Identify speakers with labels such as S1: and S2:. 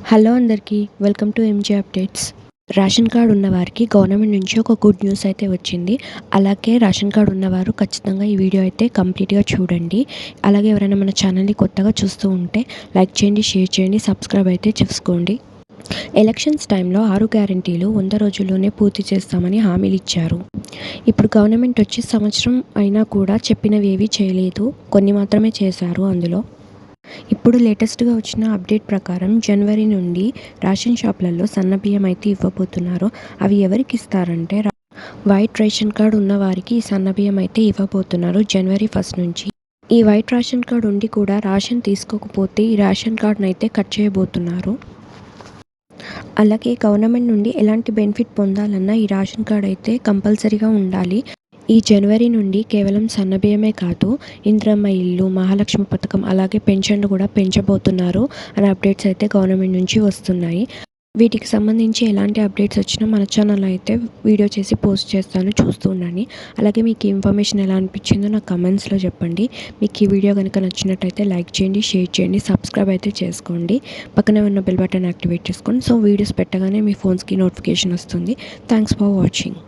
S1: Hello అందరికీ welcome to M J updates. Ration card ఉన్నవారికి government నుంచి ఒక గుడ్ న్యూస్ అయితే వచ్చింది. అలాగే రేషన్ కార్డ్ ఉన్నవారు ఖచ్చితంగా ఈ వీడియో అయితే కంప్లీట్గా చూడండి. అలాగే ఎవరైనా మన ఛానల్ని కొత్తగా చూస్తూ ఉంటే లైక్ చేయండి, షేర్ చేయండి, సబ్స్క్రైబ్ అయితే చేసుకోండి. ఎలక్షన్స్ టైంలో 6 గ్యారంటీలు 100 రోజుల్లోనే పూర్తి చేస్తామని హామీలు ఇచ్చారు. ఇప్పుడు గవర్నమెంట్ వచ్చి సంవత్సరం అయినా కూడా చెప్పినవి ఏవీ చేయలేదు, కొన్ని మాత్రమే చేశారు. అందులో ఇప్పుడు లేటెస్ట్గా వచ్చిన అప్డేట్ ప్రకారం జనవరి నుండి రేషన్ షాపులలో సన్నబియ్యం అయితే ఇవ్వబోతున్నారు. అవి ఎవరికి ఇస్తారంటే వైట్ రేషన్ కార్డ్ ఉన్న వారికి ఈ సన్నబియ్యం అయితే ఇవ్వబోతున్నారు జనవరి 1 నుంచి. ఈ వైట్ రేషన్ కార్డ్ ఉండి కూడా రేషన్ తీసుకోకపోతే ఈ రేషన్ కార్డ్ని అయితే కట్ చేయబోతున్నారు. అలాగే గవర్నమెంట్ నుండి ఎలాంటి బెనిఫిట్ పొందాలన్నా ఈ రేషన్ కార్డ్ అయితే కంపల్సరీగా ఉండాలి. ఈ జనవరి నుండి కేవలం సన్నబియ్యమే కాదు, ఇందిరమ్మ ఇల్లు, మహాలక్ష్మి పథకం, అలాగే పెన్షన్లు కూడా పెంచబోతున్నారు అనే అప్డేట్స్ అయితే గవర్నమెంట్ నుంచి వస్తున్నాయి. వీటికి సంబంధించి ఎలాంటి అప్డేట్స్ వచ్చినా మన ఛానల్ అయితే వీడియో చేసి పోస్ట్ చేస్తాను, చూస్తూ ఉండండి. అలాగే మీకు ఈ ఇన్ఫర్మేషన్ ఎలా అనిపించిందో నాకు కమెంట్స్లో చెప్పండి. మీకు ఈ వీడియో కనుక నచ్చినట్టయితే లైక్ చేయండి, షేర్ చేయండి, సబ్స్క్రైబ్ అయితే చేసుకోండి. పక్కనే ఉన్న బెల్ బటన్ యాక్టివేట్ చేసుకోండి. సో వీడియోస్ పెట్టగానే మీ ఫోన్స్కి నోటిఫికేషన్ వస్తుంది. Thanks for watching.